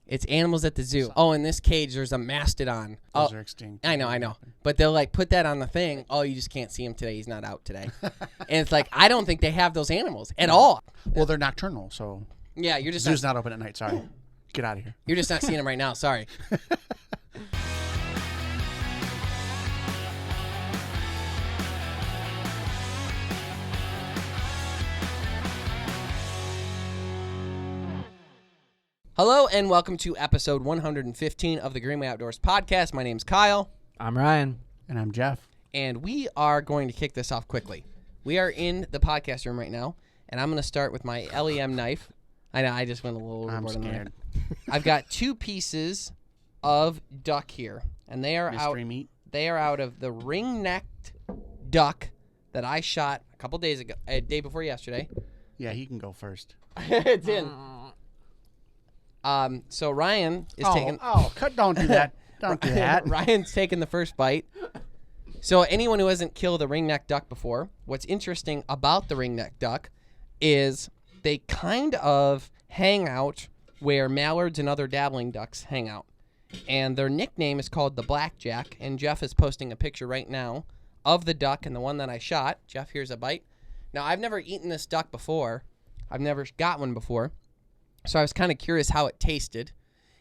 It's animals at the zoo. Oh, in this cage, there's a mastodon. Those are extinct. I know. But they'll, like, put that on the thing. Oh, you just can't see him today. He's not out today. And it's like, I don't think they have those animals at all. Well, they're nocturnal, so... Yeah, you're just Zoo's not open at night. Sorry. Get out of here. You're just not seeing them right now. Sorry. Hello and welcome to episode 115 of the Greenway Outdoors podcast. My name's Kyle. I'm Ryan. And I'm Jeff. And we are going to kick this off quickly. We are in the podcast room right now, and I'm going to start with my LEM knife. I know, I just went a little overboard. I'm scared. I've got two pieces of duck here, and they are Mystery meat. They are out of the ring-necked duck that I shot a couple days ago, a day before yesterday. Yeah, he can go first. It's in. So Ryan is taking. Don't do that. Don't do that. Ryan's taking the first bite. So anyone who hasn't killed a ring-necked duck before, what's interesting about the ring-necked duck is they kind of hang out where mallards and other dabbling ducks hang out. And their nickname is called the blackjack. And Jeff is posting a picture right now of the duck and the one that I shot. Jeff, here's a bite. Now, I've never eaten this duck before. I've never got one before. So I was kind of curious how it tasted.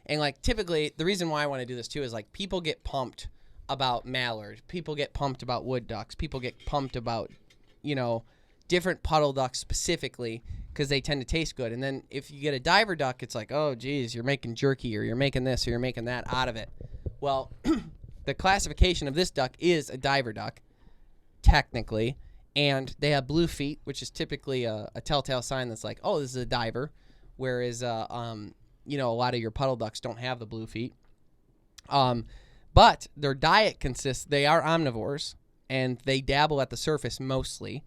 And, like, typically, the reason why I want to do this, too, is, like, people get pumped about mallard. People get pumped about wood ducks. People get pumped about, you know, different puddle ducks specifically because they tend to taste good. And then if you get a diver duck, it's like, oh, geez, you're making jerky or you're making this or you're making that out of it. Well, the classification of this duck is a diver duck, technically. And they have blue feet, which is typically a telltale sign that's like, oh, this is a diver. Whereas, you know, a lot of your puddle ducks don't have the blue feet. But their diet consists, they are omnivores, and they dabble at the surface mostly.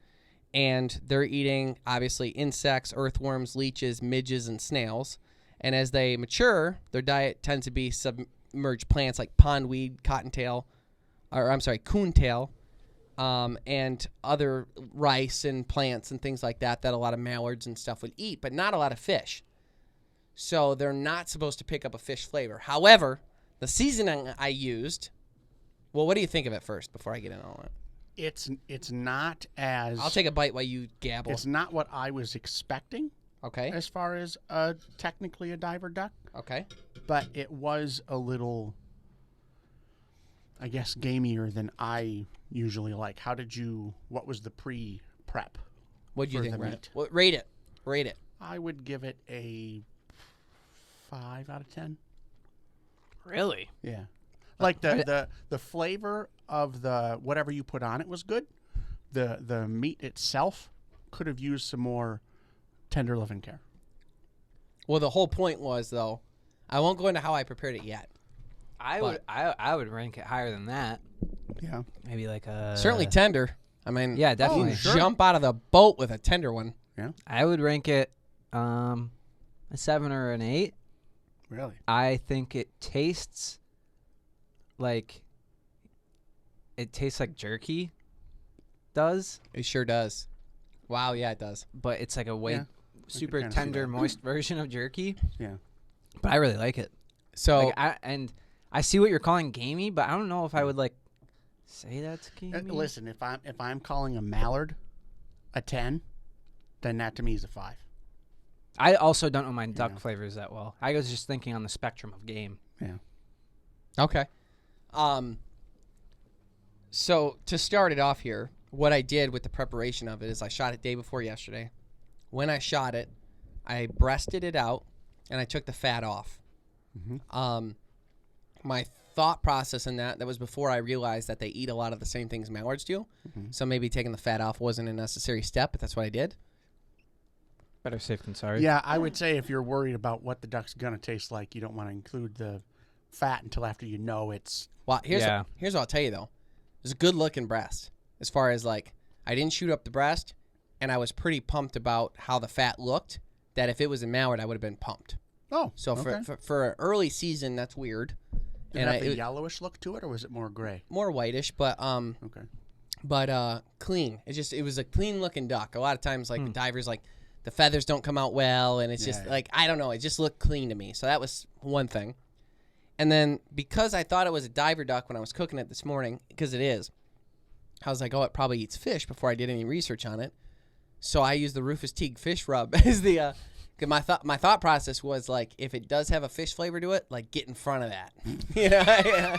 And they're eating, obviously, insects, earthworms, leeches, midges, and snails. And as they mature, their diet tends to be submerged plants like pondweed, coontail, and other rice and plants and things like that a lot of mallards and stuff would eat, but not a lot of fish. So they're not supposed to pick up a fish flavor. However, the seasoning I used, well, what do you think of it first before I get into all that? It's not as... I'll take a bite while you gabble. It's not what I was expecting. Okay. As far as technically a diver duck. Okay. But it was a little, I guess, gamier than I usually like. What was the pre-prep? What do you think, the Ryan? meat? Well, rate it. I would give it a 5 out of 10. Really? Yeah. Like the flavor of the whatever you put on it was good. The meat itself could have used some more tender love and care. Well, the whole point was, though, I won't go into how I prepared it yet. I would rank it higher than that. Yeah. Maybe like a... Certainly tender. I mean, Yeah, definitely. you jump out of the boat with a tender one. Yeah. I would rank it a 7 or an 8. Really? I think it tastes like jerky does. It sure does. Wow, yeah, it does. But it's like a Yeah, super kinda see tender, that. moist version of jerky. Yeah. But I really like it. So, I see what you're calling gamey, but I don't know if I would say that's gamey. Listen, if I'm calling a mallard a 10, then that to me is a 5. I also don't know my duck Yeah. flavors that well. I was just thinking on the spectrum of game. Yeah. okay. So to start it off here, what I did with the preparation of it is I shot it day before yesterday. When I shot it, I breasted it out and I took the fat off. Mm-hmm. My thought process in that was before I realized that they eat a lot of the same things mallards do. Mm-hmm. So maybe taking the fat off wasn't a necessary step, but that's what I did. Better safe than sorry. Yeah, I would say if you're worried about what the duck's going to taste like, you don't want to include the fat until after you know it's... Well, here's what I'll tell you, though. It was a good-looking breast. As far as, like, I didn't shoot up the breast, and I was pretty pumped about how the fat looked, that if it was a mallard, I would have been pumped. Oh, So okay. for an early season, that's weird. Did it have a yellowish look to it, or was it more gray? More whitish, but Okay. clean. It was a clean-looking duck. A lot of times, like, the divers, like, the feathers don't come out well, and it's just Yeah. like, I don't know, it just looked clean to me. So that was one thing. And then because I thought it was a diver duck when I was cooking it this morning, because it is, I was like, oh, it probably eats fish before I did any research on it. So I used the Rufus Teague fish rub as the. Cause my thought process was like, if it does have a fish flavor to it, like get in front of that. Yeah.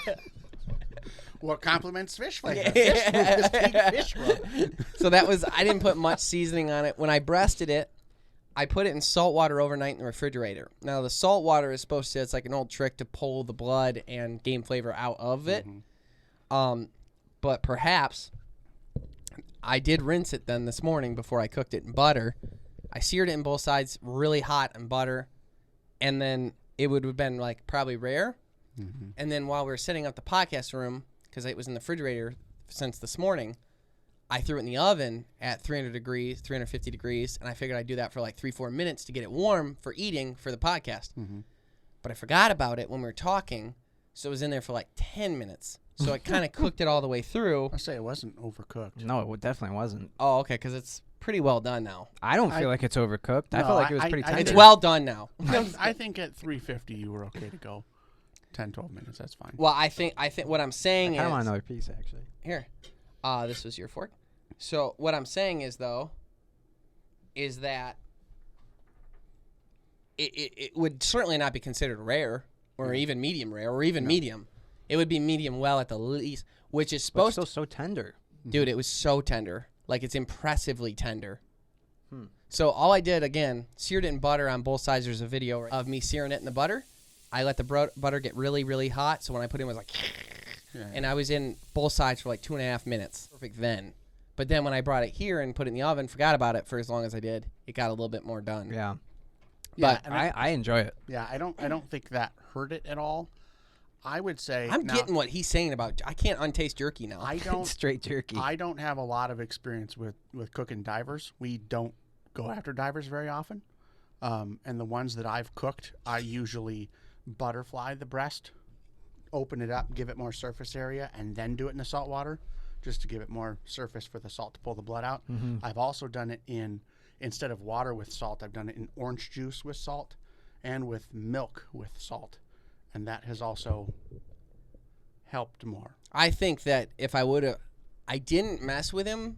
What complements fish flavor? Yeah. Fish rub. So that was, I didn't put much seasoning on it. When I breasted it, I put it in salt water overnight in the refrigerator. Now the salt water is supposed to, it's like an old trick to pull the blood and game flavor out of it. But perhaps I did rinse it then this morning before I cooked it in butter. I seared it in both sides really hot in butter, and then it would have been like probably rare. And then while we were setting up the podcast room, because it was in the refrigerator since this morning, I threw it in the oven at 300 degrees, 350 degrees, and I figured I'd do that for like 3-4 minutes to get it warm for eating for the podcast. But I forgot about it when we were talking, so it was in there for like 10 minutes. So I kind of cooked it all the way through. I say it wasn't overcooked. No, it definitely wasn't. Oh, okay, because it's pretty well done now. I don't feel like it's overcooked. I No, felt like it was pretty I tender. It's well done now. I think at 350 you were okay to go. 10, 12 minutes, that's fine. Well, I think what I'm saying I is, want another piece, actually. here, this was your fork. So what I'm saying is, though, is that it would certainly not be considered rare or even medium rare or even medium. It would be medium well at the least, which is But supposed still so tender. Dude, it was so tender. Like, it's impressively tender. So all I did, again, seared it in butter on both sides. There's a video of me searing it in the butter. I let the butter get really, really hot. So when I put it in, it was like, and I was in both sides for like 2.5 minutes. Perfect then. But then when I brought it here and put it in the oven, forgot about it for as long as I did, it got a little bit more done. Yeah. But and I enjoy it. Yeah, I don't think that hurt it at all. I would say I'm now, getting what he's saying about, I can't untaste jerky now. I don't Straight jerky. I don't have a lot of experience with cooking divers. We don't go after divers very often. And the ones that I've cooked, I usually butterfly the breast, open it up, give it more surface area, and then do it in the salt water just to give it more surface for the salt to pull the blood out. I've also done it instead of water with salt, I've done it in orange juice with salt and with milk with salt. And that has also helped more. I think that if I would have, I didn't mess with him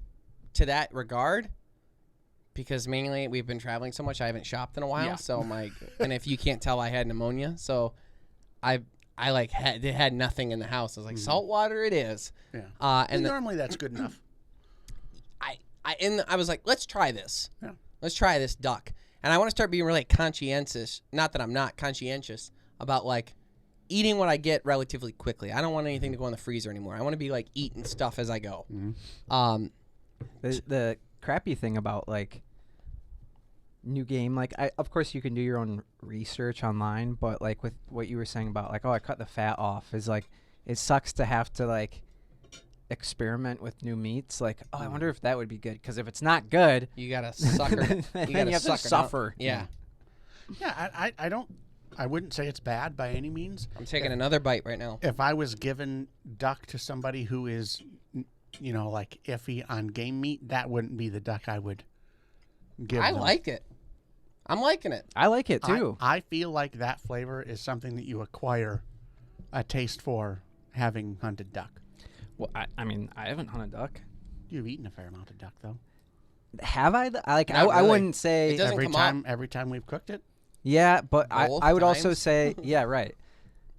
to that regard because mainly we've been traveling so much, I haven't shopped in a while. Yeah. So and if you can't tell, I had pneumonia. So I like had nothing in the house. I was like, salt water it is. Yeah. And normally that's good enough. I was like, let's try this. Yeah. Let's try this duck. And I want to start being really conscientious. Not that I'm not conscientious about like eating what I get relatively quickly. I don't want anything to go in the freezer anymore. I want to be like eating stuff as I go. The crappy thing about like new game, like of course you can do your own research online, but like with what you were saying about like, oh, I cut the fat off, is like it sucks to have to like experiment with new meats. Like, oh, I wonder if that would be good, because if it's not good, You gotta sucker. then you have to suffer. Yeah. Yeah, I wouldn't say it's bad by any means. I'm taking another bite right now. If I was given duck to somebody who is, like iffy on game meat, that wouldn't be the duck I would give I them. like it. I'm liking it. I like it too. I feel like that flavor is something that you acquire a taste for having hunted duck. Well, I mean, I haven't hunted duck. You've eaten a fair amount of duck, though. Have I? I Not I really. wouldn't say. It doesn't come up. Every time we've cooked it. Yeah, but Both I would also times? say, yeah, right.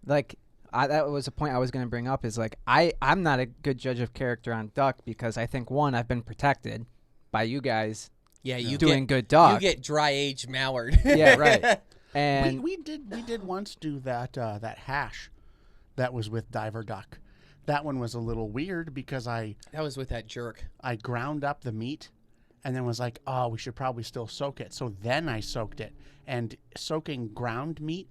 Like, that was a point I was going to bring up, is like, I'm not a good judge of character on duck, because I think, one, I've been protected by you guys Yeah, you doing get good duck. You get dry aged mallard. Yeah, right. And we did once do that hash that was with diver duck. That one was a little weird because I That was with that jerk. ground up the meat and then was like, oh, we should probably still soak it. So then I soaked it. And soaking ground meat,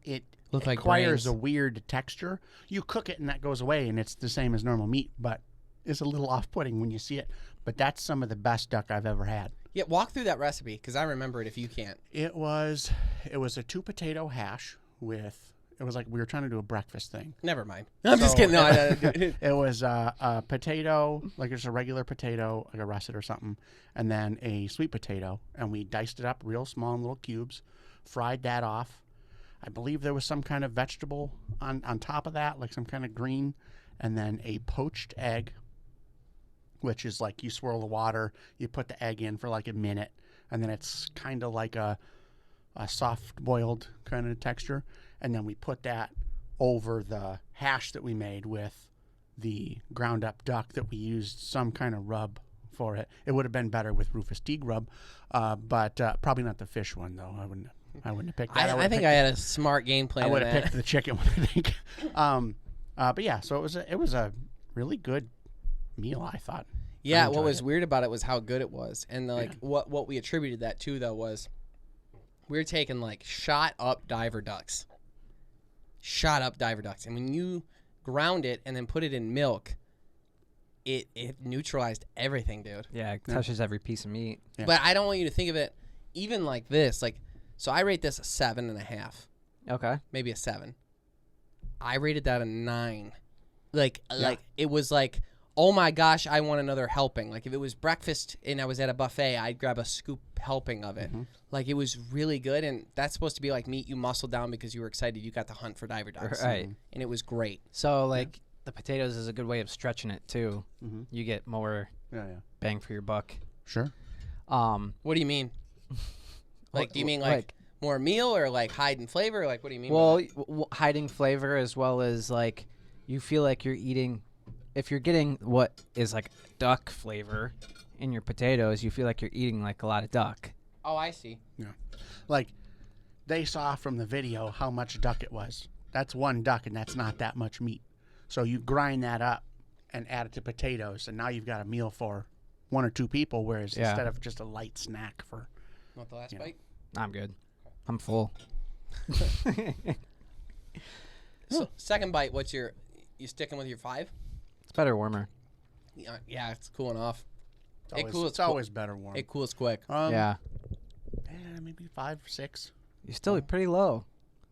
it Look like acquires brains. a weird texture. You cook it and that goes away and it's the same as normal meat, but it's a little off-putting when you see it. But that's some of the best duck I've ever had. Yeah, walk through that recipe because I remember it if you can't. It was a 2-potato hash with It was like we were trying to do a breakfast thing. Never mind. I'm just So- kidding. No, It was a potato, like just a regular potato, like a russet or something, and then a sweet potato, and we diced it up real small in little cubes, fried that off. I believe there was some kind of vegetable on top of that, like some kind of green, and then a poached egg, which is like you swirl the water, you put the egg in for like a minute, and then it's kind of like a soft boiled kind of texture, and then we put that over the hash that we made with the ground up duck that we used some kind of rub for it. It would have been better with Rufus Teague rub, but probably not the fish one though. I wouldn't have picked that. I think I had a smart game plan. I would have that. picked the chicken one, I think. But yeah, so it was a really good meal, I thought. Yeah, I what enjoyed was it. weird about it was how good it was, and like Yeah. what we attributed that to though was we were taking like shot up diver ducks, and when you ground it and then put it in milk, it neutralized everything, dude. Yeah, it touches every piece of meat. Yeah. But I don't want you to think of it even like this. Like, so I rate this a 7.5, Okay. maybe a 7. I rated that a 9. Like Yeah. it was like, oh my gosh, I want another helping. Like if it was breakfast and I was at a buffet, I'd grab a scoop helping of it. Mhm. Like it was really good, and that's supposed to be like meat you muscled down because you were excited you got to hunt for diver ducks. Right. And it was great. So like the potatoes is a good way of stretching it too. Mhm. You get more Yeah. bang for your buck. Sure. What do you mean? Like, do you mean like more meal or like hide and flavor? Like, what do you mean? Well, by that? hiding flavor as well as like you feel like you're eating. If you're getting what is like duck flavor in your potatoes, you feel like you're eating like a lot of duck. Oh, I see. Like they saw from the video how much duck it was. That's one duck, and that's not that much meat. So you grind that up and add it to potatoes, and now you've got a meal for 1 or 2 people. Whereas Yeah. instead of just a light snack for Want the last Yeah. bite? I'm good. I'm full. So second bite, you sticking with your 5? It's better warmer. Yeah, it's cooling off. it's always better warm. It cools quick. Yeah. Maybe 5, 6. You're still pretty low.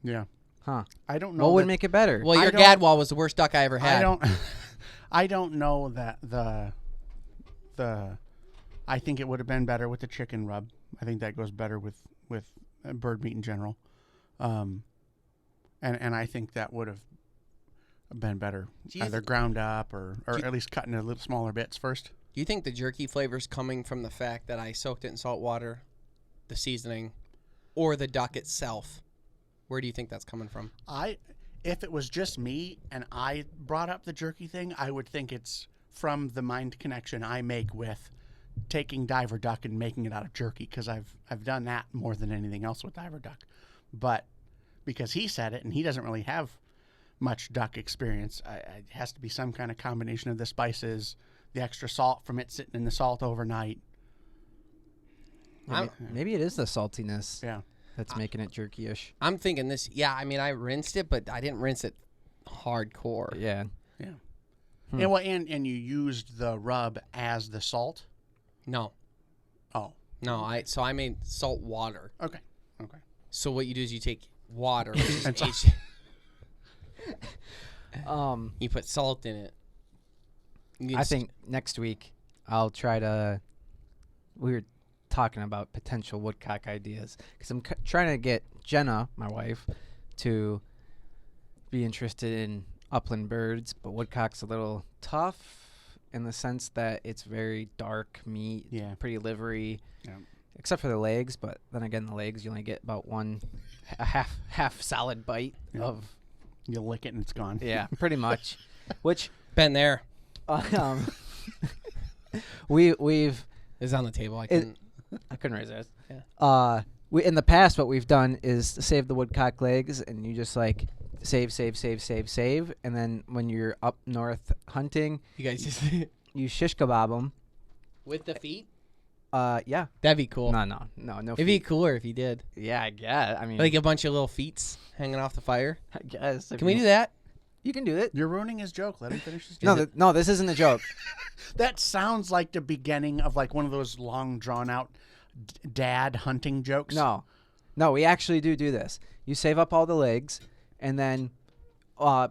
Yeah. Huh. I don't know. What would that- make it better? Well, I your don't- gadwall was the worst duck I ever had. I don't. I don't know that the. I think it would have been better with the chicken rub. I think that goes better with bird meat in general, and I think that would have been better Do you either ground up or Do you- at least cut into little smaller bits first. Do you think the jerky flavor's coming from the fact that I soaked it in salt water, the seasoning, or the duck itself? Where do you think that's coming from? If it was just me and I brought up the jerky thing, I would think it's from the mind connection I make with taking diver duck and making it out of jerky, because I've done that more than anything else with diver duck. But because he said it and he doesn't really have much duck experience, it has to be some kind of combination of the spices, the extra salt from it sitting in the salt overnight. Maybe it is the saltiness Yeah. that's making it jerky-ish. I'm thinking this. Yeah, I mean, I rinsed it, but I didn't rinse it hardcore. Yeah. Yeah. And, well, and you used the rub as the salt. No, Oh. no. I made salt water. Okay. So what you do is you take water, which is And salt. you put salt in it. You I just- think next week I'll try to. We were talking about potential woodcock ideas because I'm trying to get Jenna, my wife, to be interested in upland birds, but woodcock's a little tough in the sense that it's very dark meat, Yeah. pretty livery, Yeah. except for the legs. But then again, the legs you only get about a half solid bite Yeah. of. You lick it and it's gone. Yeah, pretty much. Which been there. we've It's on the table. I It- couldn't. I couldn't raise ours. Yeah. We in the past what we've done is save the woodcock legs, and you just like save, and then when you're up north hunting, You guys just you shish kebab them. with the feet. Yeah. That'd be cool. No. It'd be feet. cooler if you did. Yeah, I guess. I mean, Like a bunch of little feet hanging off the fire. I guess. Can we do that? You can do it. You're ruining his joke. Let him finish his No, joke. no, this isn't a joke. That sounds like the beginning of like one of those long drawn out dad hunting jokes. No, we actually do this. You save up all the legs, and then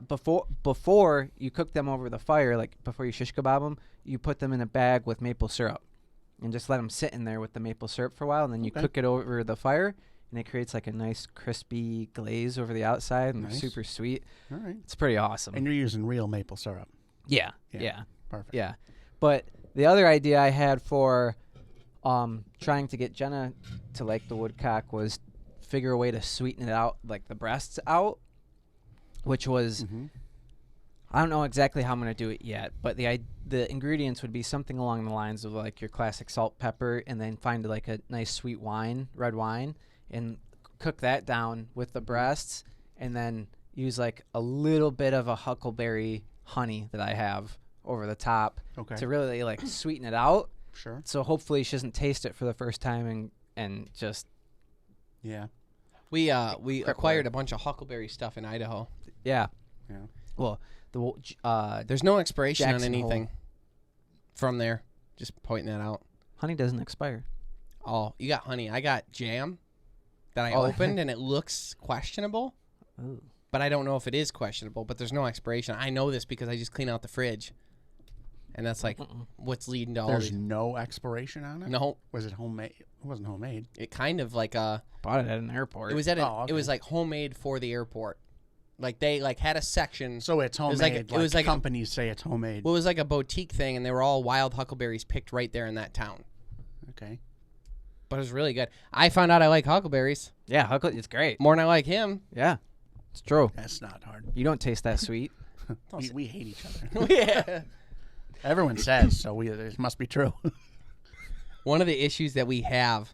before you cook them over the fire, like before you shish kebab them, you put them in a bag with maple syrup, and just let them sit in there with the maple syrup for a while, and then you cook it over the fire, and it creates like a nice crispy glaze over the outside, and they're super sweet. All right. It's pretty awesome. And you're using real maple syrup. Yeah. Perfect. Yeah. But the other idea I had for trying to get Jenna to like the woodcock was figure a way to sweeten it out, like the breasts out, which was I don't know exactly how I'm going to do it yet, but the ingredients would be something along the lines of like your classic salt, pepper, and then find like a nice sweet wine, red wine, and cook that down with the breasts, and then use like a little bit of a huckleberry honey that I have over the top to really like sweeten it out. Sure. So hopefully she doesn't taste it for the first time and just we acquired a bunch of huckleberry stuff in Idaho. Yeah. Well, there's no expiration Jackson on anything from there. Just pointing that out. Honey doesn't expire. Oh, you got honey. I got jam that I opened and it looks questionable. Ooh. But I don't know if it is questionable, but there's no expiration. I know this because I just clean out the fridge. And that's like what's leading to all There's these. no expiration on it? No. Was it homemade? It wasn't homemade. It kind of like bought it at an airport. It was at it was like homemade for the airport. Like they like had a section. So it's homemade. It was like companies say it's homemade. Well, it was like a boutique thing, and they were all wild huckleberries picked right there in that town. Okay. But it was really good. I found out I like huckleberries. Yeah, it's great. More than I like him. Yeah, it's true. That's not hard. You don't taste that sweet. we hate each other. Yeah. Everyone says, so it must be true. One of the issues that we have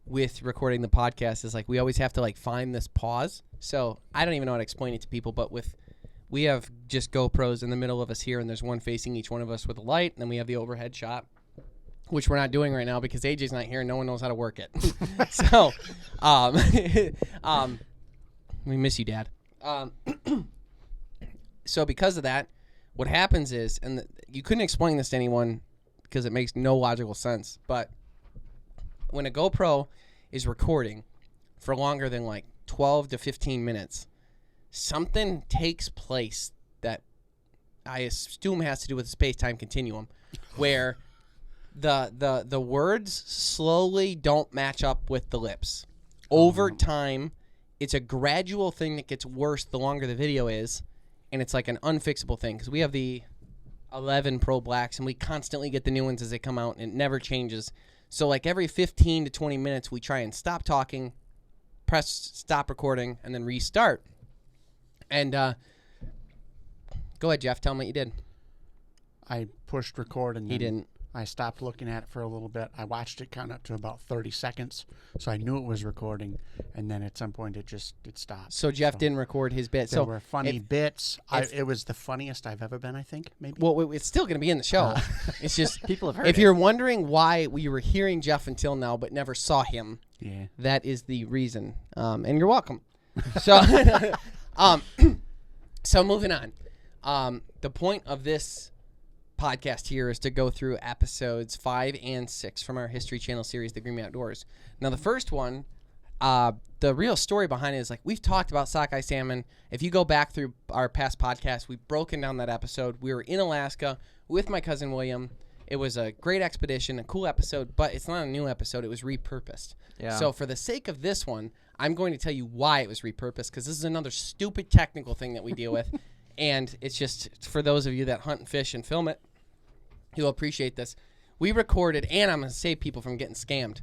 with recording the podcast is like we always have to like find this pause. So I don't even know how to explain it to people, but we have just GoPros in the middle of us here, and there's one facing each one of us with a light, and then we have the overhead shot, which we're not doing right now because AJ's not here and no one knows how to work it. So we miss you, Dad. So because of that, what happens is, and you couldn't explain this to anyone because it makes no logical sense, but when a GoPro is recording for longer than like 12 to 15 minutes, something takes place that I assume has to do with the space-time continuum, where the words slowly don't match up with the lips. Over time, it's a gradual thing that gets worse the longer the video is, and it's like an unfixable thing because we have the 11 Pro Blacks, and we constantly get the new ones as they come out, and it never changes. So like every 15 to 20 minutes, we try and stop talking, press stop recording, and then restart. And go ahead, Jeff. Tell them what you did. I pushed record and He didn't. I stopped looking at it for a little bit. I watched it count up to about 30 seconds, so I knew it was recording, and then at some point it stopped. So Jeff didn't record his bit. There were funny bits. It was the funniest I've ever been, I think, maybe. Well, it's still going to be in the show. It's just people have heard if you're wondering why we were hearing Jeff until now but never saw him, that is the reason. And you're welcome. So, so moving on. The point of this podcast here is to go through episodes 5 and 6 from our History Channel series, The Green Outdoors. Now, the first one, the real story behind it is like we've talked about sockeye salmon. If you go back through our past podcasts, we've broken down that episode. We were in Alaska with my cousin William. It was a great expedition, a cool episode, but it's not a new episode. It was repurposed. Yeah. So for the sake of this one, I'm going to tell you why it was repurposed, because this is another stupid technical thing that we deal with. And it's just for those of you that hunt and fish and film it, you'll appreciate this. We recorded, and I'm going to save people from getting scammed.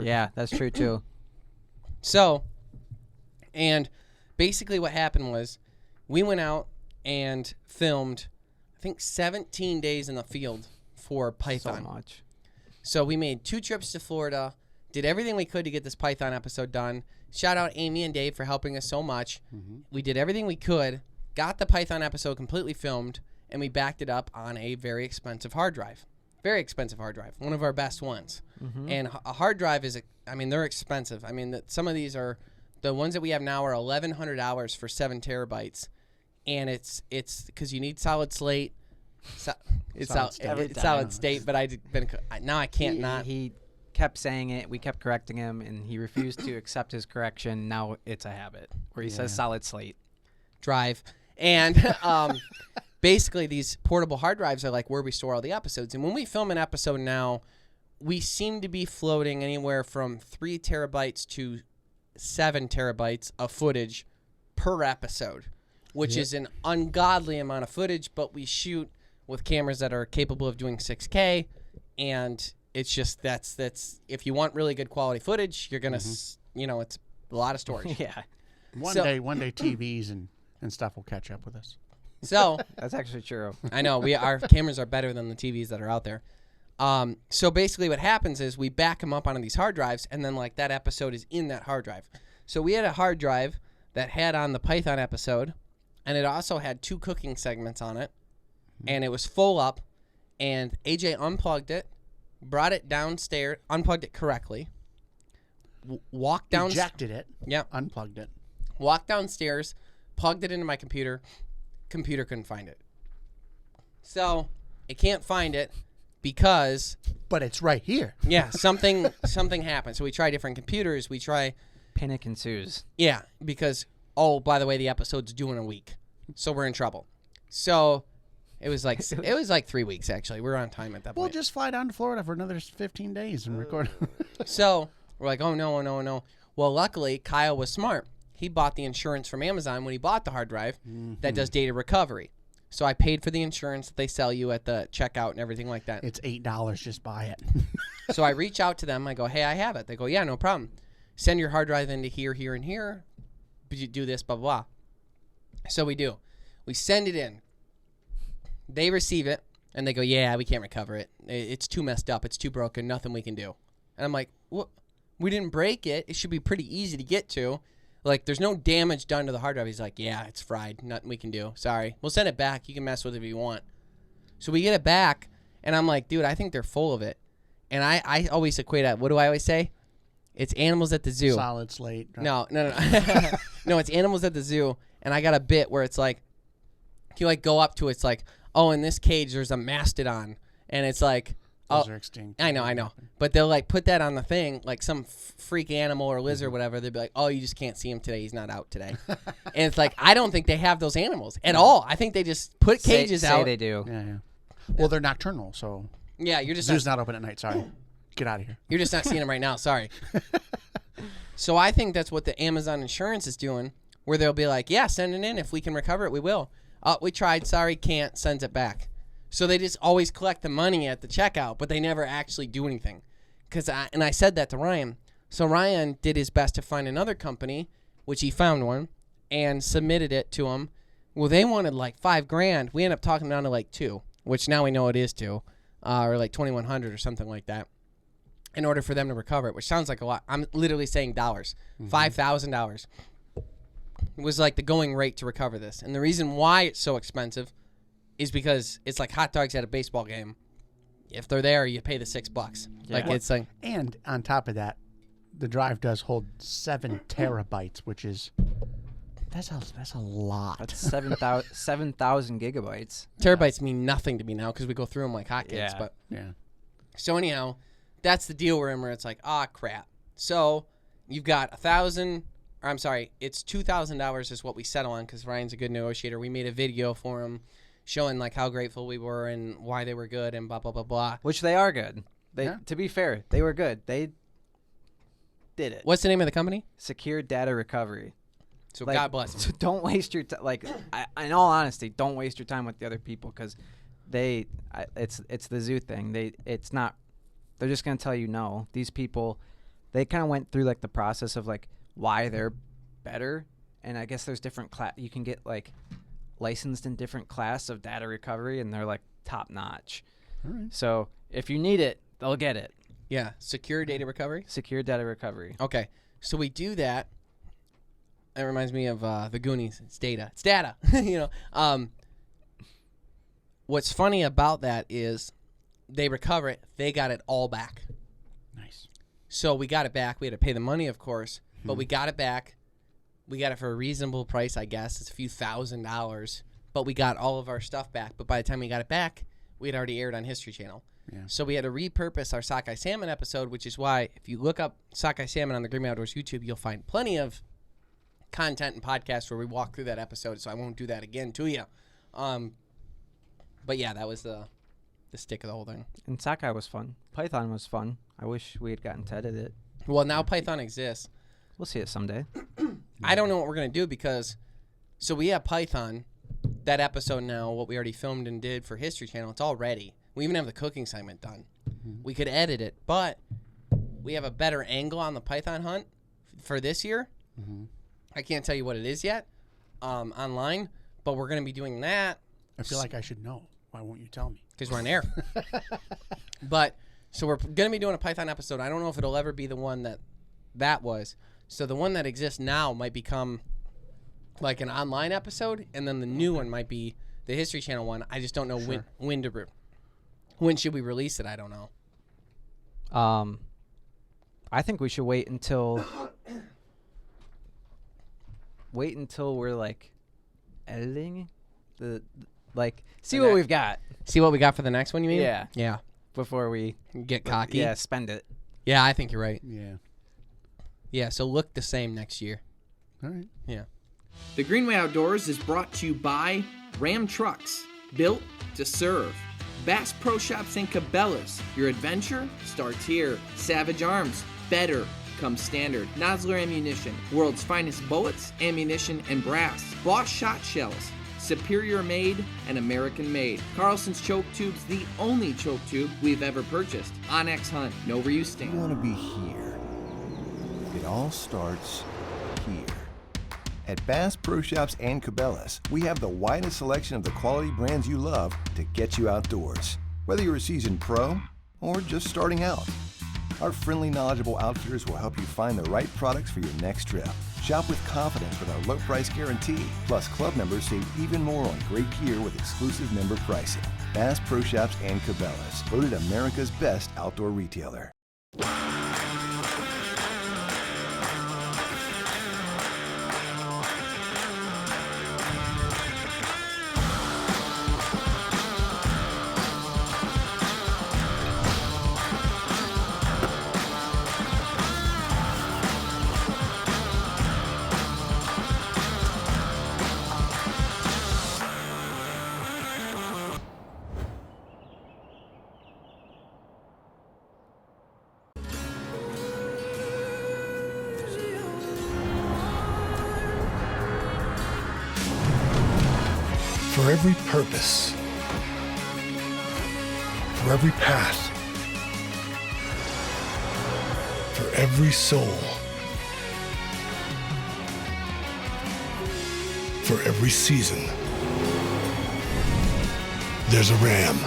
Yeah, that's true, too. So, and basically what happened was we went out and filmed, I think, 17 days in the field for Python. So much. So we made 2 trips to Florida, did everything we could to get this Python episode done. Shout out Amy and Dave for helping us so much. Mm-hmm. We did everything we could, got the Python episode completely filmed, and we backed it up on a very expensive hard drive. Very expensive hard drive. One of our best ones. Mm-hmm. And a hard drive is, they're expensive. Some of these are, the ones that we have now are $1,100 for 7 terabytes. And it's because you need solid slate. It's solid state, but now I can't not. He kept saying it. We kept correcting him, and he refused to accept his correction. Now it's a habit where he says solid slate. Drive. And basically these portable hard drives are like where we store all the episodes. And when we film an episode now, we seem to be floating anywhere from 3 terabytes to 7 terabytes of footage per episode, which is an ungodly amount of footage, but we shoot with cameras that are capable of doing 6K, and it's just that's if you want really good quality footage, you're going to it's a lot of storage. Yeah. One day TVs and stuff will catch up with us. So That's actually true. I know our cameras are better than the TVs that are out there. So basically what happens is we back them up onto these hard drives, and then like that episode is in that hard drive. So we had a hard drive that had on the Python episode, and it also had 2 cooking segments on it, and it was full up, and AJ unplugged it, brought it downstairs, unplugged it correctly, walked down, Ejected it. Yep. Unplugged it. Walked downstairs, plugged it into my computer couldn't find it. So it can't find it because But it's right here. something happened. So we try different computers. We try Panic ensues. because by the way, the episode's due in a week, so we're in trouble. So it was like 3 weeks actually. We were on time at that We'll point. just fly down to Florida for another 15 days and record. So we're like, oh no. Well, luckily Kyle was smart. He bought the insurance from Amazon when he bought the hard drive that does data recovery. So I paid for the insurance that they sell you at the checkout and everything like that. It's $8. Just buy it. So I reach out to them. I go, hey, I have it. They go, yeah, no problem. Send your hard drive into here, and here. But you do this, blah, blah, blah. So we do. We send it in. They receive it, and they go, yeah, we can't recover it. It's too messed up. It's too broken. Nothing we can do. And I'm like, what? We didn't break it. It should be pretty easy to get to. Like, there's no damage done to the hard drive. He's like, yeah, it's fried. Nothing we can do. Sorry. We'll send it back. You can mess with it if you want. So we get it back, and I'm like, dude, I think they're full of it. And I always equate that. What do I always say? It's animals at the zoo. Solid slate. Right? No. No, it's animals at the zoo. And I got a bit where it's like, you like go up to it, it's like, oh, in this cage there's a mastodon. And it's like, Those are extinct. I know. But they'll like put that on the thing, like some freak animal or lizard or whatever. They'll be like, oh, you just can't see him today. He's not out today. And it's like, I don't think they have those animals at all. I think they just put cages say out. They do. Yeah. Well, they're nocturnal, so Yeah, you're just zoo's not open at night. Sorry. Get out of here. You're just not seeing them right now. Sorry. So I think that's what the Amazon insurance is doing, where they'll be like, yeah, send it in. If we can recover it, we will. We tried. Sorry, can't. Sends it back. So they just always collect the money at the checkout, but they never actually do anything. And I said that to Ryan. So Ryan did his best to find another company, which he found one, and submitted it to them. Well, they wanted like $5,000. We ended up talking down to like 2, which now we know it is 2, or like 2,100 or something like that, in order for them to recover it, which sounds like a lot. I'm literally saying dollars. $5,000 was like the going rate to recover this. And the reason why it's so expensive is because it's like hot dogs at a baseball game. If they're there, you pay the $6. Yeah. Like it's like, And on top of that, the drive does hold 7 terabytes, which is that's a lot. That's 7,000 gigabytes. terabytes mean nothing to me now because we go through them like hotcakes. Yeah. But Yeah. so anyhow, that's the deal we're in, where it's like, crap. So you've got it's $2,000 is what we settle on because Ryan's a good negotiator. We made a video for him showing like how grateful we were and why they were good and blah, blah, blah, blah. Which they are good. Yeah. To be fair, they were good. They did it. What's the name of the company? Secure data recovery. So Like, God bless them. So don't waste your time. Like, in all honesty, don't waste your time with the other people because it's the zoo thing. They're just gonna tell you no. These people, they kind of went through like the process of like why they're better, and I guess there's different class. You can get like licensed in different class of data recovery, and they're like top notch. All right. So if you need it, they'll get it. Yeah, secure data recovery. Secure data recovery. Okay, so we do that. That reminds me of the Goonies. It's data. It's data. What's funny about that is they recover it. They got it all back. Nice. So we got it back. We had to pay the money, of course, but we got it back. We got it for a reasonable price, I guess. It's a few $1,000s, but we got all of our stuff back. But by the time we got it back, we had already aired on History Channel. Yeah. So we had to repurpose our Sockeye Salmon episode, which is why if you look up Sockeye Salmon on the Green Bay Outdoors YouTube, you'll find plenty of content and podcasts where we walk through that episode, so I won't do that again to you. But yeah, that was the stick of the whole thing. And Sockeye was fun. Python was fun. I wish we had gotten to edit it. Well, now Python exists. We'll see it someday. I don't know what we're going to do because, so we have Python, that episode now, what we already filmed and did for History Channel, it's all ready. We even have the cooking segment done. Mm-hmm. We could edit it, but we have a better angle on the Python hunt for this year. Mm-hmm. I can't tell you what it is yet online, but we're going to be doing that. I feel like I should know. Why won't you tell me? Because we're on air. But, so we're going to be doing a Python episode. I don't know if it'll ever be the one that was. So the one that exists now might become like an online episode, and then the new one might be the History Channel one. I just don't know when should we release it. I don't know. I think we should wait until we're like editing see what we've got. See what we got for the next one, you mean? Yeah. Yeah. Before we get cocky. Yeah, spend it. Yeah, I think you're right. Yeah. Yeah, so look the same next year. All right. Yeah. The Greenway Outdoors is brought to you by Ram Trucks, built to serve. Bass Pro Shops and Cabela's, your adventure starts here. Savage Arms, better comes standard. Nosler Ammunition, world's finest bullets, ammunition, and brass. Boss Shot Shells, superior made and American made. Carlson's Choke Tubes, the only choke tube we've ever purchased. Onyx Hunt, no reuse stain. You want to be here. It all starts here. At Bass Pro Shops and Cabela's, we have the widest selection of the quality brands you love to get you outdoors. Whether you're a seasoned pro or just starting out, our friendly, knowledgeable outfitters will help you find the right products for your next trip. Shop with confidence with our low price guarantee. Plus, club members save even more on great gear with exclusive member pricing. Bass Pro Shops and Cabela's, voted America's best outdoor retailer. For every purpose, for every path, for every soul, for every season, there's a Ram.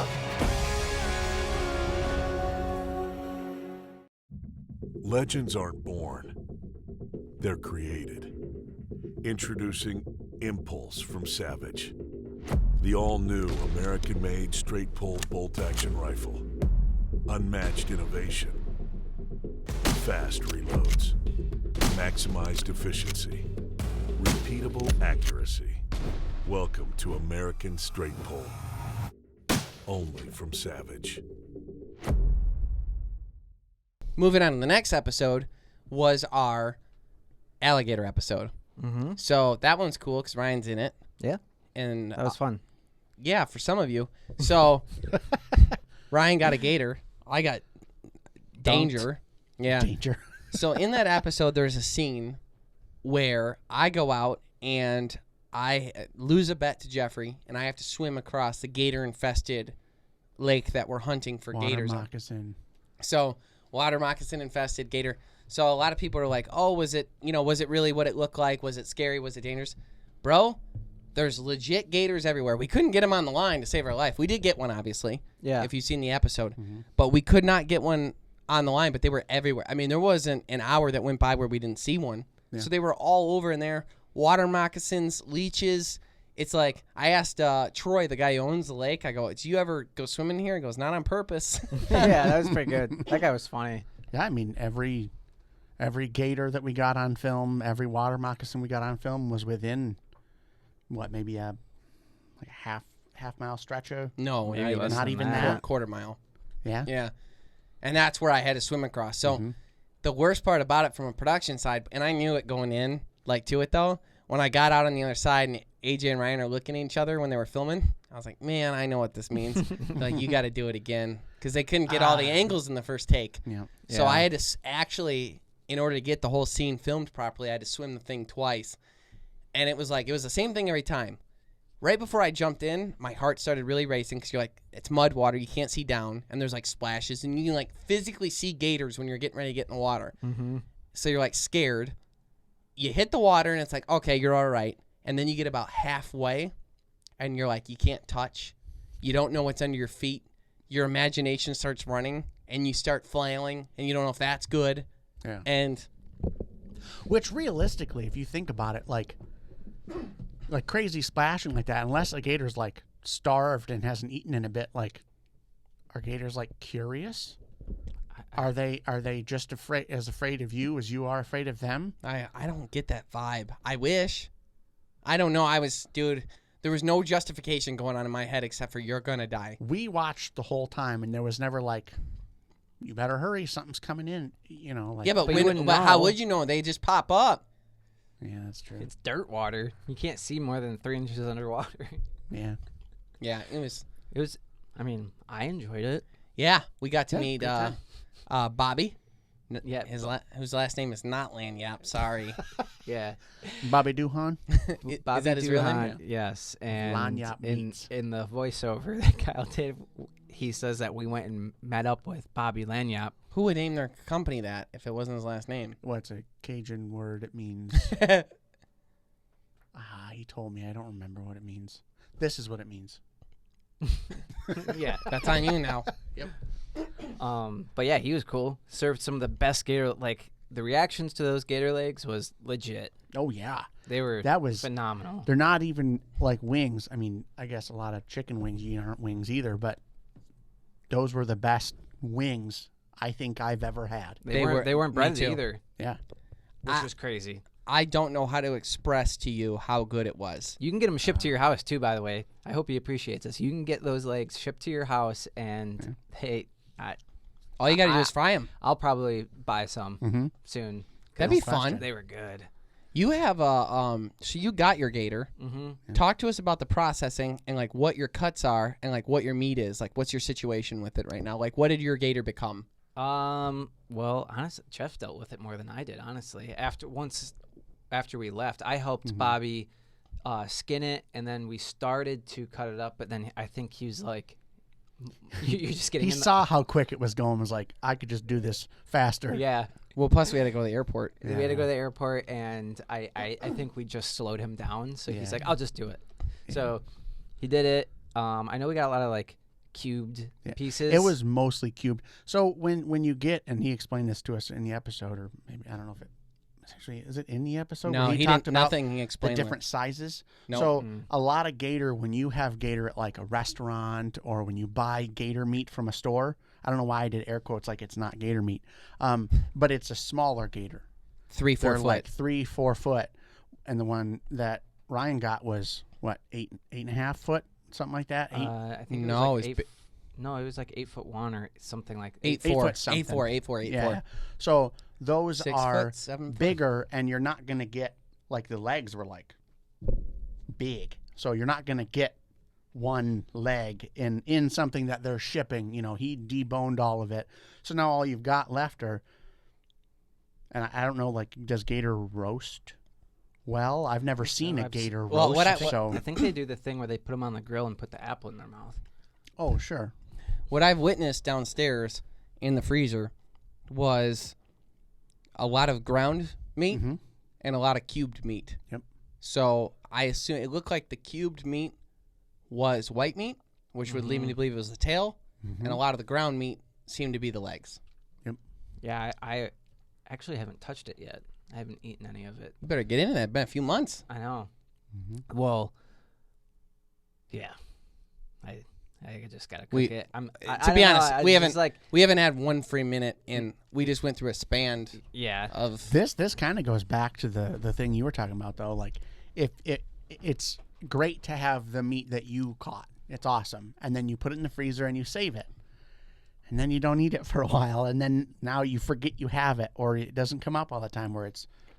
Legends aren't born, they're created. Introducing Impulse from Savage, the all-new American-made straight-pull bolt-action rifle. Unmatched innovation, fast reloads, maximized efficiency, repeatable accuracy. Welcome to American Straight Pull, only from Savage. Moving on to the next episode was our alligator episode. Mm-hmm. So that one's cool because Ryan's in it. Yeah. And That was fun. yeah, for some of you. So Ryan got a gator. I got danger. Yeah. Danger. So in that episode, there's a scene where I go out and I lose a bet to Jeffrey, and I have to swim across the gator-infested lake that we're hunting for Water gators on. moccasin. So water moccasin infested gator. So a lot of people are like, oh, was it really what it looked like? Was it scary? Was it dangerous? Bro, there's legit gators everywhere. We couldn't get them on the line to save our life. We did get one, obviously. Yeah. If you've seen the episode. Mm-hmm. But we could not get one on the line, but they were everywhere. I mean, there wasn't an hour that went by where we didn't see one. Yeah. So they were all over in there. Water moccasins, leeches. It's like, I asked Troy, the guy who owns the lake, I go, do you ever go swimming here? He goes, not on purpose. Yeah, that was pretty good. That guy was funny. Yeah, I mean, every gator that we got on film, every water moccasin we got on film was within, what, maybe a half mile stretch of? No, Maybe not even that. Quarter mile. Yeah. Yeah. And that's where I had to swim across. So the worst part about it from a production side, and I knew it going in, like to it though, when I got out on the other side and AJ and Ryan are looking at each other when they were filming, I was like, man, I know what this means. Like, you got to do it again. Because they couldn't get all the angles in the first take. Yeah. So I had to actually, in order to get the whole scene filmed properly, I had to swim the thing twice. And it was the same thing every time. Right before I jumped in, my heart started really racing because you're like, it's mud water. You can't see down. And there's like splashes. And you can like physically see gators when you're getting ready to get in the water. Mm-hmm. So you're like scared. You hit the water and it's like, okay, you're all right. And then you get about halfway and you're like, you can't touch. You don't know what's under your feet. Your imagination starts running and you start flailing and you don't know if that's good. Yeah. And which realistically, if you think about it, like crazy splashing like that, unless a gator's like starved and hasn't eaten in a bit, like, are gators like curious? Are they just afraid of you as you are afraid of them? I don't get that vibe. I wish. I don't know. There was no justification going on in my head except for you're going to die. We watched the whole time and there was never like, you better hurry, something's coming in, you know. Like, yeah, but how would you know? They just pop up. Yeah, that's true. It's dirt water. You can't see more than 3 inches underwater. Yeah. Yeah, it was. I mean, I enjoyed it. Yeah, we got to Yeah, meet good time. Bobby. Yeah, Whose last name is not Lanyap. Sorry. Yeah. Bobby Doohan. Is Bobby that his real name? Duhan, yes. And Lanyap meats. in the voiceover that Kyle did, he says that we went and met up with Bobby Lanyap. Who would name their company that if it wasn't his last name? What's a Cajun word? It means. He told me. I don't remember what it means. This is what it means. Yeah. That's on you now. Yep. But yeah, he was cool. Served some of the best gator, like the reactions to those gator legs was legit. Oh yeah, They were that was phenomenal. They're not even like wings. I mean, I guess a lot of chicken wings aren't wings either, but those were the best wings I think I've ever had. They weren't me breaded too. either, Yeah. which was crazy. I don't know how to express to you how good it was. You can get them shipped to your house too, by the way. I hope he appreciates this. You can get those legs shipped to your house, and hey, All you got to do is fry them. I'll probably buy some soon. That'd be 'cause fun. They were good. You have a so you got your gator. Mm-hmm. Talk to us about the processing and like what your cuts are and like what your meat is. Like, what's your situation with it right now? Like, what did your gator become? Well, honestly, Jeff dealt with it more than I did. Honestly, after we left, I helped Bobby skin it, and then we started to cut it up. But then I think he was like, "You're just getting." He saw how quick it was going. Was like, I could just do this faster. Yeah. Well, plus we had to go to the airport. We had to go to the airport, and I think we just slowed him down. So he's like, "I'll just do it." So he did it. I know we got a lot of like cubed pieces. It was mostly cubed. So when you get, and he explained this to us in the episode, or maybe I don't know if it actually is it in the episode. No, where he talked didn't. about Nothing. He explained the different sizes. No. So a lot of gator, when you have gator at like a restaurant or when you buy gator meat from a store, I don't know why I did air quotes like it's not gator meat, but it's a smaller gator. 3-4 They're foot. like 3-4 foot, and the one that Ryan got was what 8.5 foot, something like that. I think No, it was it's like no, it was like 8'1" or something like 8'4", 8'4", 8'4". Yeah. So those 6 are foot, 7 foot. bigger, and you're not gonna get like the legs were like big, so you're not gonna get one leg in something that they're shipping. You know, he deboned all of it, so now all you've got left are, and I don't know, like, does gator roast? Well, I've never seen a gator Well, roast. what so I think they do the thing where they put them on the grill and put the apple in their mouth. oh sure. What I've witnessed downstairs in the freezer was a lot of ground meat and a lot of cubed meat. Yep. So I assume it looked like the cubed meat was white meat, which would lead me to believe it was the tail, and a lot of the ground meat seemed to be the legs. Yeah, I actually haven't touched it yet. I haven't eaten any of it. You better get into that. It's been a few months. I know. Well, yeah. I just gotta cook it. To be honest, we haven't like we haven't had one free minute, and we just went through a span of This kind of goes back to the thing you were talking about, though. Like, if it's great to have the meat that you caught, it's awesome, and then you put it in the freezer and you save it, and then you don't eat it for a while, and then now you forget you have it, or it doesn't come up all the time. Where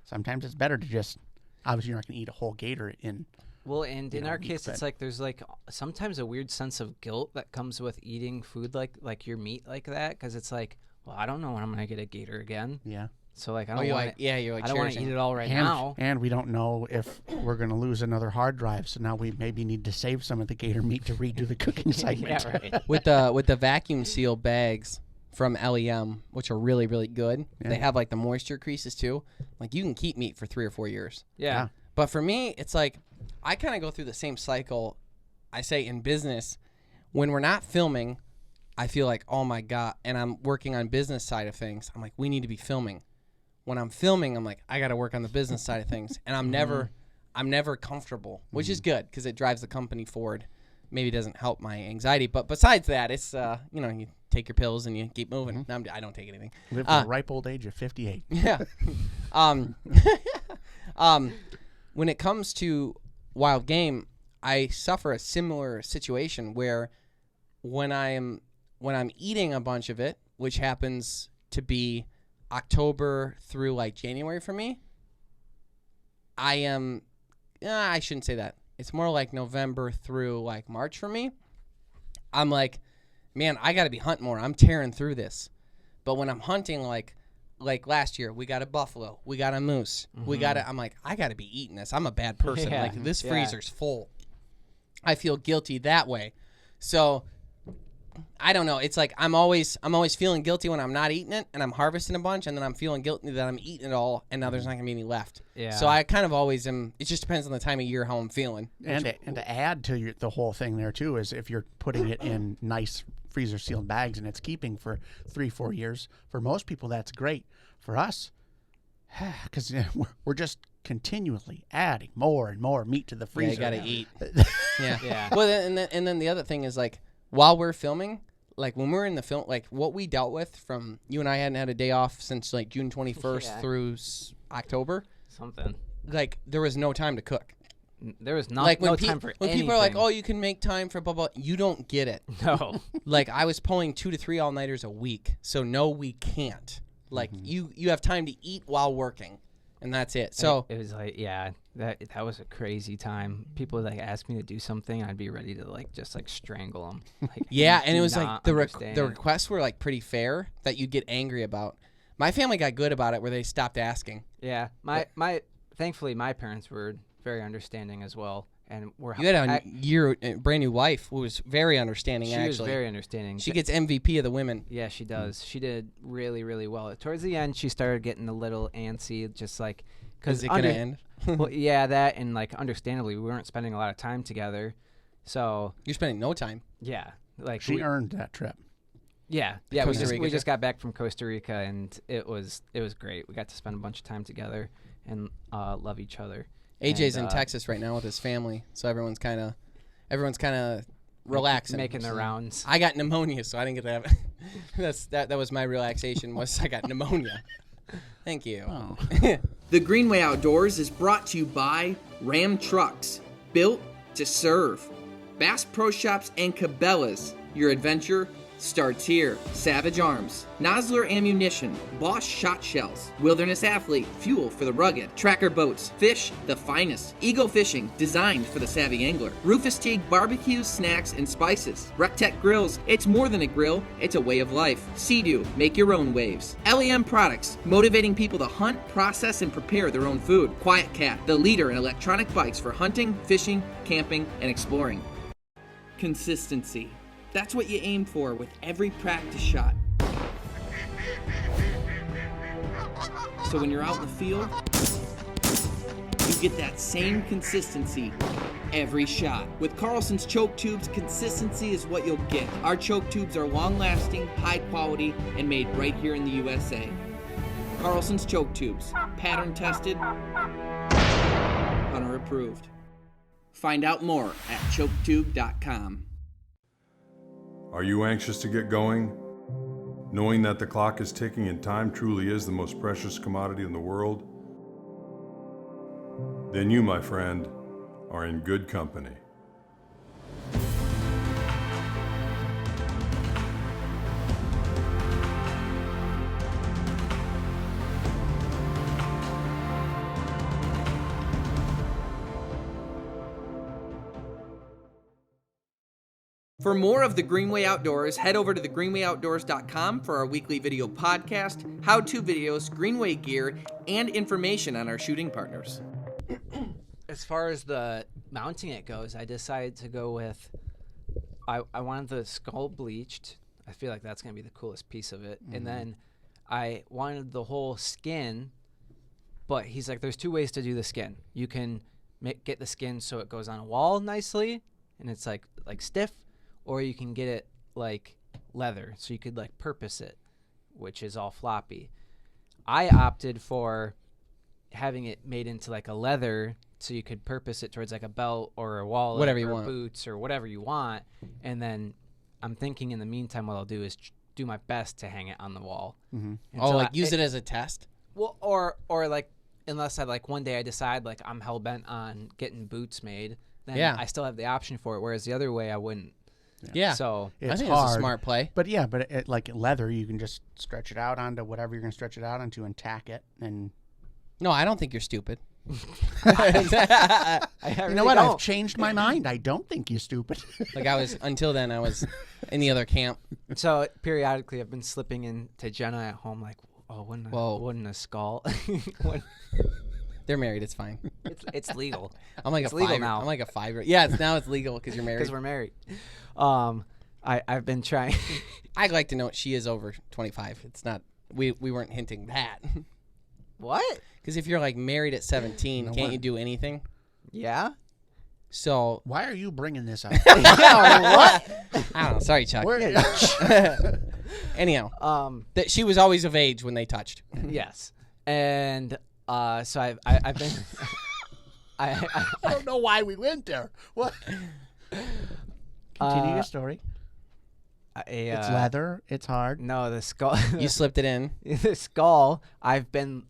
sometimes it's better to just, obviously you're not going to eat a whole gator in. Well, and in our case, fed. it's like there's like sometimes a weird sense of guilt that comes with eating food like your meat like that, because it's like, well, I don't know when I'm gonna get a gator again. Yeah. So like I Oh, don't you're want like, yeah, you're like I don't want to cherishing eat it all right and, now. and we don't know if we're going to lose another hard drive, so now we maybe need to save some of the gator meat to redo the cooking segment. Yeah, right. with the vacuum seal bags from LEM, which are really, really good. Yeah. They have like the moisture creases too. Like you can keep meat for 3 or 4 years. Yeah. But for me, it's like I kind of go through the same cycle. I say in business, when we're not filming, I feel like, oh my God, and I'm working on business side of things. I'm like, we need to be filming. When I'm filming, I'm like, I got to work on the business side of things, and I'm never comfortable, which is good because it drives the company forward. Maybe it doesn't help my anxiety, but besides that, it's you take your pills and you keep moving. No, I don't take anything. Live to the ripe old age of 58. Yeah. When it comes to wild game, I suffer a similar situation where when I'm eating a bunch of it, which happens to be October through like January for me, I shouldn't say that. It's more like November through like March for me. I'm like, man, I got to be hunting more. I'm tearing through this. But when I'm hunting, like last year, we got a buffalo, we got a moose, I'm like, I got to be eating this. I'm a bad person. Yeah. Like this Yeah. freezer's full. I feel guilty that way. So I don't know. It's like I'm always feeling guilty when I'm not eating it, and I'm harvesting a bunch, and then I'm feeling guilty that I'm eating it all, and now there's not gonna be any left. Yeah. So I kind of always am. It just depends on the time of year how I'm feeling. And to add to the whole thing there too is if you're putting it in nice freezer sealed bags and it's keeping for 3-4 years, for most people that's great. For us, because we're just continually adding more and more meat to the Yeah, freezer. you gotta eat. Yeah. Yeah. Well, and then the other thing is like while we're filming, like when we're in the film, like what we dealt with from you and I hadn't had a day off since like June 21st Yeah. through October. Something. Like there was no time to cook. There was not Like no when, time for when anything. people are like, "Oh, you can make time for blah blah," you don't get it. No. Like I was pulling 2 to 3 all nighters a week, so no, we can't. Like you have time to eat while working, and that's it. So it was like, yeah, that was a crazy time. People would like ask me to do something, I'd be ready to like just like strangle them. Like, yeah, you and it do was like not the understand. requests were like pretty fair that you'd get angry about. My family got good about it, where they stopped asking. Yeah, thankfully my parents were very understanding as well, and You had a brand new wife who was very understanding. She actually, was very understanding. she gets MVP of the women. Yeah, she does. She did really, really well. Towards the end, she started getting a little antsy, just like Is it gonna end? well, yeah, that and like understandably, we weren't spending a lot of time together, so You're spending no time. yeah, like She earned that trip. yeah, we Costa Rica just trip? got back from Costa Rica, and it was great. We got to spend a bunch of time together and love each other. AJ's And, in Texas right now with his family, so everyone's kind of relaxing, making their So rounds. I got pneumonia, so I didn't get to have it. That was my relaxation. Was I got pneumonia. Thank you. Oh. The Greenway Outdoors is brought to you by Ram Trucks, built to serve. Bass Pro Shops and Cabela's, your adventure starts here. Savage Arms, Nosler Ammunition, Bosch Shot Shells, Wilderness Athlete, fuel for the rugged, Tracker Boats, fish the finest, Eagle Fishing, designed for the savvy angler, Rufus Teague Barbecues, Snacks, and Spices, Rectech Grills, it's more than a grill, it's a way of life. Sea-Doo, make your own waves. LEM Products, motivating people to hunt, process, and prepare their own food. Quiet Cat, the leader in electronic bikes for hunting, fishing, camping, and exploring. Consistency. That's what you aim for with every practice shot. So when you're out in the field, you get that same consistency every shot. With Carlson's choke tubes, consistency is what you'll get. Our choke tubes are long-lasting, high quality, and made right here in the USA. Carlson's choke tubes, pattern tested, hunter approved. Find out more at choketube.com. Are you anxious to get going? Knowing that the clock is ticking and time truly is the most precious commodity in the world? Then you, my friend, are in good company. For more of the Greenway Outdoors, head over to thegreenwayoutdoors.com for our weekly video podcast, how-to videos, Greenway gear, and information on our shooting partners. As far as the mounting it goes, I decided to go with, I wanted the skull bleached. I feel like that's going to be the coolest piece of it. And then I wanted the whole skin, but he's like, there's 2 ways to do the skin. You can get the skin so it goes on a wall nicely, and it's like stiff, or you can get it like leather, so you could like purpose it, which is all floppy. I opted for having it made into like a leather, so you could purpose it towards like a belt or a wallet, Whatever you or want. boots or whatever you want. And then I'm thinking in the meantime, what I'll do is do my best to hang it on the wall. Use it as a test? Well, or like, unless I like one day I decide like I'm hell bent on getting boots made, then I still have the option for it. Whereas the other way I wouldn't. Yeah. So I It's think hard. it's a smart play. But yeah, but like leather, you can just stretch it out onto whatever you're going to stretch it out onto and tack it. And No, I don't think you're stupid. I you really know what? don't. I've changed my mind. I don't think you're stupid. Like until then I was in the other camp. So periodically I've been slipping into Jenna at home like, oh, wouldn't a skull? They're married. It's fine. It's legal. I'm like It's a legal 5. now. I'm like a 5. Yeah, now it's legal because you're married. Because we're married. I've been trying. I'd like to know she is over 25. It's not. We weren't hinting that. What? Because if you're like married at 17, No can't one- you do anything? Yeah. So Why are you bringing this up? what? I don't know. Sorry, Chuck. Anyhow, that she was always of age when they touched. Yes. And so I've been. I don't know why we went there. What? Continue your story. It's leather. It's hard. No, the skull. You slipped it in. The skull. I've been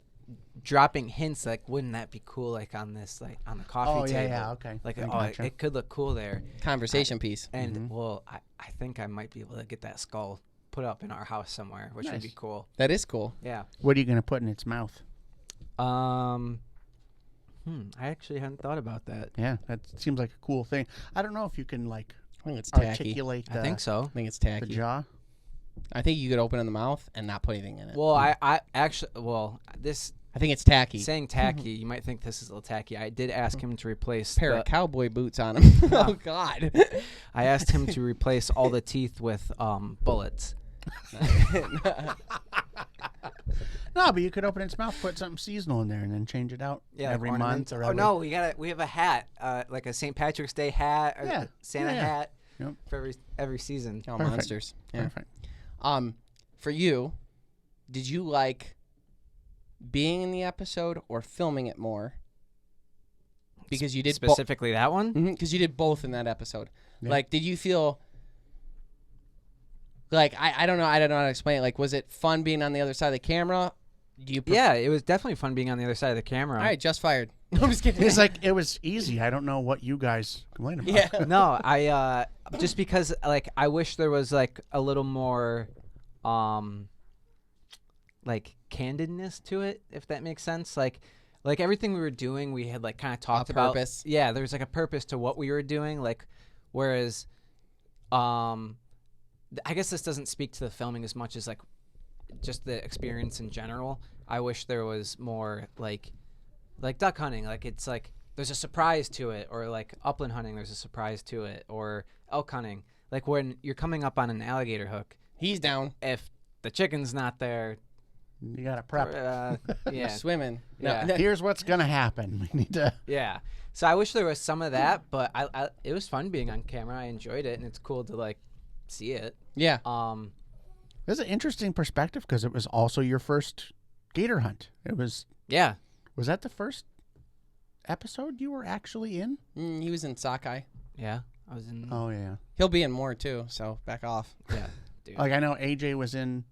dropping hints like, wouldn't that be cool? Like on this, like on the coffee table. Yeah, okay. Like, I oh, gotcha. it could look cool there. Conversation piece. And well, I think I might be able to get that skull put up in our house somewhere, which would Nice. be cool. That is cool. Yeah. What are you going to put in its mouth? I actually hadn't thought about that. Yeah, that seems like a cool thing. I don't know if you can like I think it's tacky. articulate I think so. I think it's the tacky. jaw. I think you could open in the mouth and not put anything in it. Well, I actually, this I think it's tacky. saying tacky, you might think this is a little tacky. I did ask him to replace Pair the, of cowboy boots on him. Oh God. I asked him to replace all the teeth with bullets. No, but you could open its mouth, put something seasonal in there, and then change it out every like month ornaments. or Oh every. no, we have a hat, like a St. Patrick's Day hat, or Yeah, Santa yeah. hat Yep. for every season. Oh, Perfect. monsters. Yeah. Perfect. For you, did you like being in the episode or filming it more? Because you did Specifically that one. Because you did both in that episode. Yeah. Like, did you feel like I don't know how to explain it. Like, was it fun being on the other side of the camera? Do you? Yeah, it was definitely fun being on the other side of the camera. All right, just fired. No, I'm just kidding. It's like it was easy. I don't know what you guys complain about. Yeah. No, I just because like I wish there was like a little more like candidness to it, if that makes sense. Like everything we were doing, we had like kind of talked about. purpose. Yeah, there was like a purpose to what we were doing. Like, whereas, I guess this doesn't speak to the filming as much as like just the experience in general. I wish there was more like duck hunting. Like it's like there's a surprise to it, or like upland hunting, there's a surprise to it, or elk hunting. Like when you're coming up on an alligator hook, He's down. if the chicken's not there, You got to prep. yeah, Swimming. Yeah. No, Here's what's gonna happen. We need to. yeah. So I wish there was some of that, but I it was fun being on camera. I enjoyed it, and it's cool to like see it. yeah. It's an interesting perspective because it was also your first gator hunt. It was. Yeah. Was that the first episode you were actually in? He was in Sockeye. Yeah. I was in. Oh yeah. He'll be in more too. So back off. Yeah. Dude. Like I know AJ was in.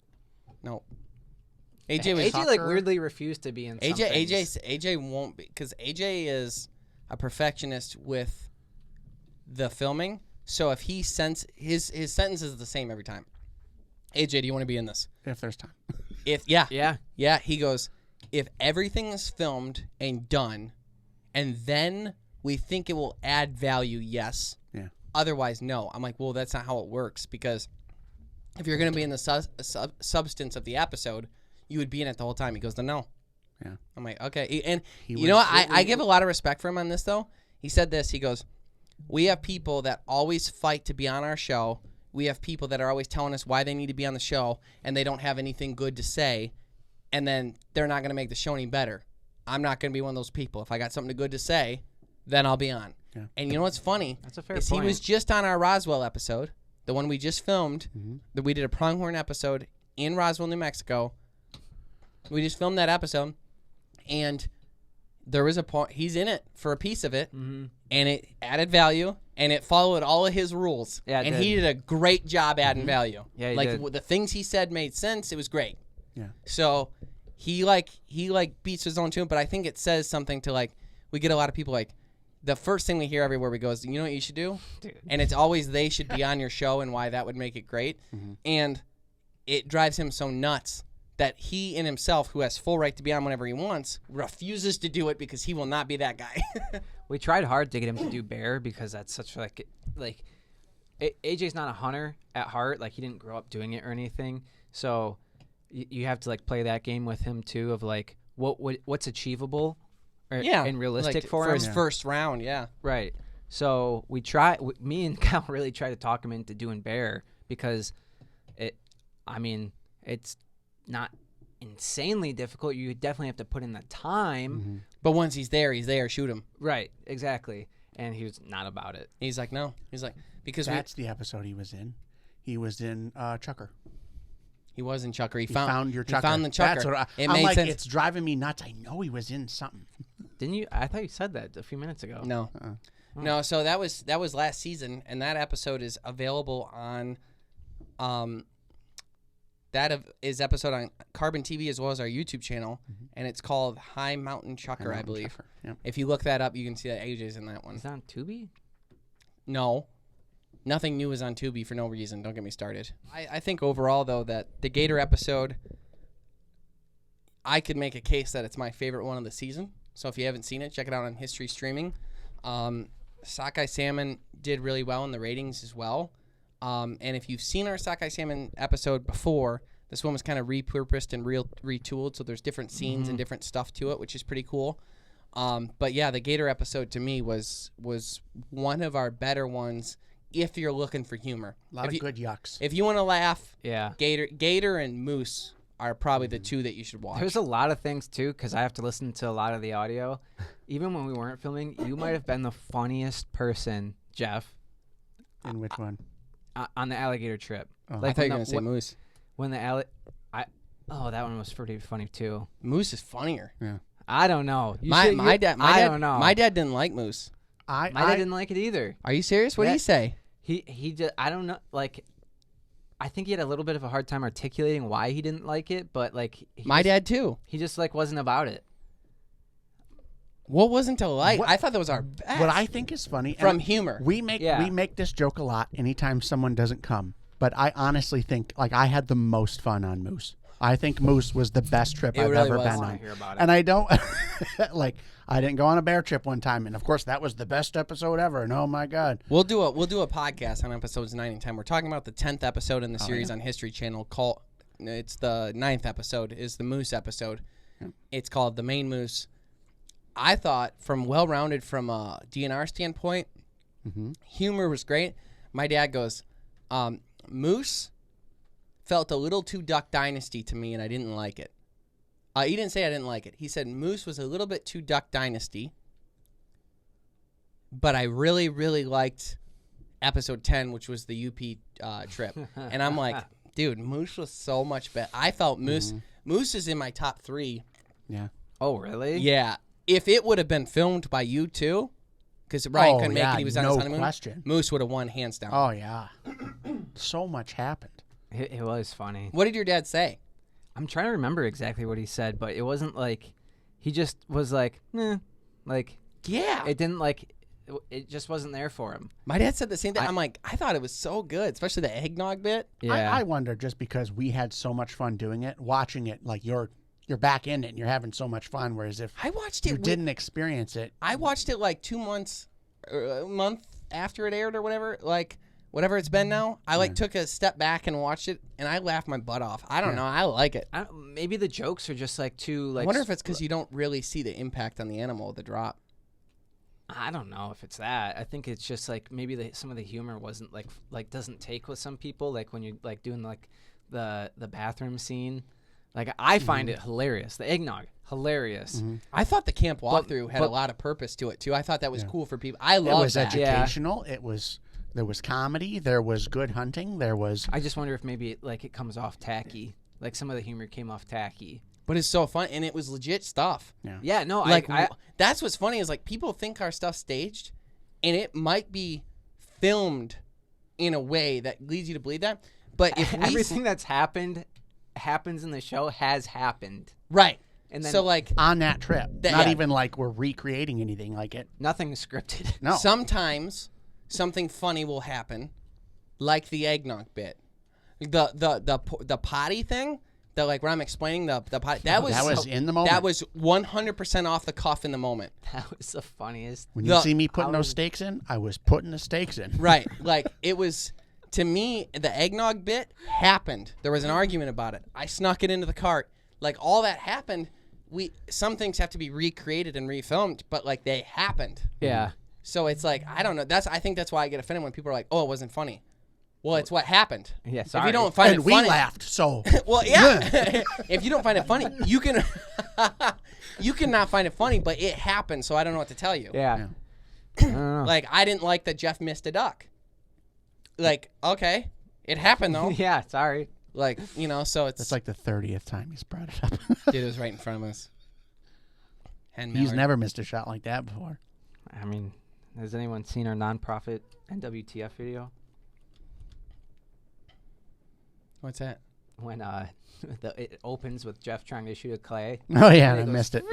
No. AJ was AJ like Tucker. weirdly refused to be in. some things. AJ won't be because AJ is a perfectionist with the filming. So if he sends his sentence is the same every time. AJ, do you want to be in this? If there's time. Yeah. He goes, if everything is filmed and done, and then we think it will add value, yes. Yeah. otherwise, no. I'm like, well, that's not how it works, because if you're going to be in the substance of the episode, you would be in it the whole time. He goes, no. Yeah. I'm like, okay. And He you know what? was- I give a lot of respect for him on this, though. He said this. He goes, we have people that always fight to be on our show. We have people that are always telling us why they need to be on the show, and they don't have anything good to say, and then they're not going to make the show any better. I'm not going to be one of those people. If I got something good to say, then I'll be on. Yeah. And you know what's funny? That's a fair is point. He was just on our Roswell episode, the one we just filmed. Mm-hmm. That we did a pronghorn episode in Roswell, New Mexico. We just filmed that episode, and there was a point. He's in it for a piece of it, and it added value, and it followed all of his rules. Yeah, it and did. he did a great job adding value. Yeah, he like did. the things he said made sense. It was great. Yeah. So he beats his own tune, but I think it says something to, like, we get a lot of people, like, the first thing we hear everywhere we go is, you know what you should do? Dude. And it's always they should be on your show and why that would make it great. And it drives him so nuts that he in himself, who has full right to be on whenever he wants, refuses to do it because he will not be that guy. We tried hard to get him to do bear because that's such like AJ's not a hunter at heart. Like, he didn't grow up doing it or anything. So you have to, like, play that game with him too of, like, what's achievable and realistic like, for him. his first round. Yeah. Right. So me and Cal really tried to talk him into doing bear because it's not insanely difficult. You definitely have to put in the time. But once he's there, shoot him. Right. Exactly. And he was not about it. He's like, no. He's like, because That's the episode he was in. He was in Chucker. he was in Chucker. He He found found your Chucker. He found the Chucker. That's what It I'm made like, sense. it's driving me nuts. I know he was in something. Didn't you? I thought you said that a few minutes ago. No. No, so that was last season, and that episode is available on is episode on Carbon TV as well as our YouTube channel, and it's called High Mountain Chucker, I believe. Chucker, yep. If you look that up, you can see that AJ's in that one. Is that on Tubi? No. Nothing new is on Tubi for no reason. Don't get me started. I think overall, though, that the Gator episode, I could make a case that it's my favorite one of the season. So if you haven't seen it, check it out on History Streaming. Sockeye Salmon did really well in the ratings as well. And if you've seen our Sockeye Salmon episode before, this one was kind of repurposed and retooled, so there's different scenes and different stuff to it, which is pretty cool. But yeah, the Gator episode to me was one of our better ones if you're looking for humor. A lot of good yucks. If you want to laugh, Yeah. Gator and Moose are probably the two that you should watch. There's a lot of things too, because I have to listen to a lot of the audio. Even when we weren't filming, you might have been the funniest person, Jeff, In which one? on the alligator trip. Oh. I thought you were when going to say Moose. when the that one was pretty funny too. Moose is funnier. I don't know. My dad don't know. My dad didn't like Moose. My dad didn't like it either. Are you serious? What did Yeah. he say? He just, I don't know, like, I think he had a little bit of a hard time articulating why he didn't like it, but, like, My dad too. he just, like, wasn't about it. What wasn't to like? What- I thought that was our best. What I think is funny From and humor. we make this joke a lot anytime someone doesn't come. But I honestly think, like, I had the most fun on Moose. I think Moose was the best trip It I've really ever was. been I wanna on. hear about it. And I don't like I didn't go on a bear trip one time, and of course that was the best episode ever. And oh my god, We'll do a podcast on episodes 9 and 10. We're talking about the 10th episode in the series on History Channel. It's the 9th episode is the Moose episode. It's called The Main Moose. I thought well-rounded from a DNR standpoint, humor was great. My dad goes, Moose felt a little too Duck Dynasty to me, and I didn't like it. He didn't say I didn't like it. He said Moose was a little bit too Duck Dynasty, but I really, really liked episode 10, which was the UP trip. And I'm like, dude, Moose was so much better. I felt Moose is in my top 3. yeah. Oh, really? Yeah. If it would have been filmed by you two, because Ryan couldn't make yeah, it, he was on his no honeymoon, question. Moose would have won hands down. Oh yeah, so much happened. It was funny. What did your dad say? I'm trying to remember exactly what he said, but it wasn't like, he just was like, like, Yeah. it didn't like, it just wasn't there for him. My dad said the same thing. I'm like, I thought it was so good, especially the eggnog bit. Yeah. I wonder, just because we had so much fun doing it, watching it, like you're back in it and you're having so much fun, whereas if I watched you it. didn't experience it, I watched it like 2 months, a month after it aired or whatever, like whatever it's been now, I like took a step back and watched it, and I laughed my butt off. I don't know, I like it. Maybe the jokes are just like too like. I wonder if it's because you don't really see the impact on the animal with the drop. I don't know if it's that. I think it's just like maybe some of the humor wasn't like doesn't take with some people. Like when you're like doing like the bathroom scene. Like I find it hilarious. The eggnog, hilarious. I thought the camp walkthrough had a lot of purpose to it too. I thought that was cool for people. I love It was that. educational. There was comedy. There was good hunting. There was. I just wonder if maybe it comes off tacky. Like some of the humor came off tacky. But it's so fun, and it was legit stuff. Yeah. No. Like that's what's funny is like people think our stuff's staged, and it might be filmed in a way that leads you to believe that. But if everything that's happens in the show has happened. Right. And then so like on that trip, not even like we're recreating anything like it. Nothing scripted. No. Sometimes something funny will happen, like the eggnog bit, the potty thing. Like when I'm explaining the potty, that was in the moment. That was 100% off the cuff in the moment. That was the funniest. When you see me putting those steaks in, I was putting the steaks in. Right. Like it was. To me, the eggnog bit happened. There was an argument about it. I snuck it into the cart. Like all that happened. Some things have to be recreated and refilmed, but like they happened. Yeah. So it's like I don't know. I think that's why I get offended when people are like, "Oh, it wasn't funny." Well, it's what happened. Yeah. If you don't find it funny, we laughed. So well, yeah. If you don't find it funny, you can you cannot find it funny, but it happened. So I don't know what to tell you. Yeah. I don't know. Like I didn't like that Jeff missed a duck. Like, okay, it happened though. Yeah, sorry. Like, so it's like the 30th time he's brought it up. Dude, it was right in front of us. He's never missed a shot like that before. I mean, has anyone seen our nonprofit NWTF video? What's that? When it opens with Jeff trying to shoot a clay. Oh yeah, and I goes missed it.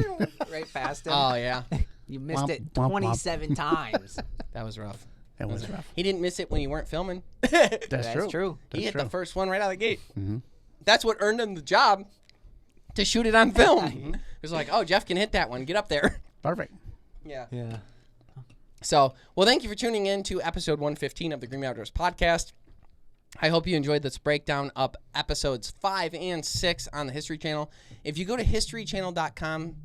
right past him. Oh yeah, you missed it womp, 27 times. that was rough. It was rough. He didn't miss it when you weren't filming. That's true. He hit the first one right out of the gate. Mm-hmm. That's what earned him the job to shoot it on film. It was like, oh, Jeff can hit that one. Get up there. Perfect. Yeah. Yeah. So, well, thank you for tuning in to episode 115 of the Green Outdoors podcast. I hope you enjoyed this breakdown of episodes 5 and 6 on the History Channel. If you go to historychannel.com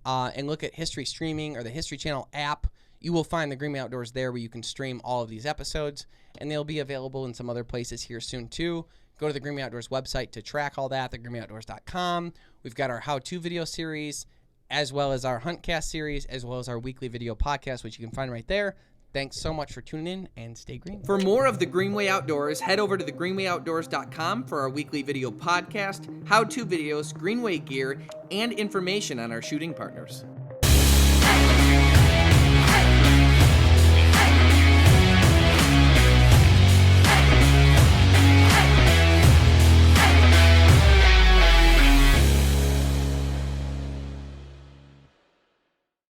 and look at History Streaming or the History Channel app, you will find the Green Outdoors there where you can stream all of these episodes, and they'll be available in some other places here soon too. Go to the Green Outdoors website to track all that, thegreenoutdoors.com. We've got our how-to video series, as well as our Huntcast series, as well as our weekly video podcast, which you can find right there. Thanks so much for tuning in, and stay green. For more of the Greenway Outdoors, head over to thegreenwayoutdoors.com for our weekly video podcast, how-to videos, Greenway gear, and information on our shooting partners.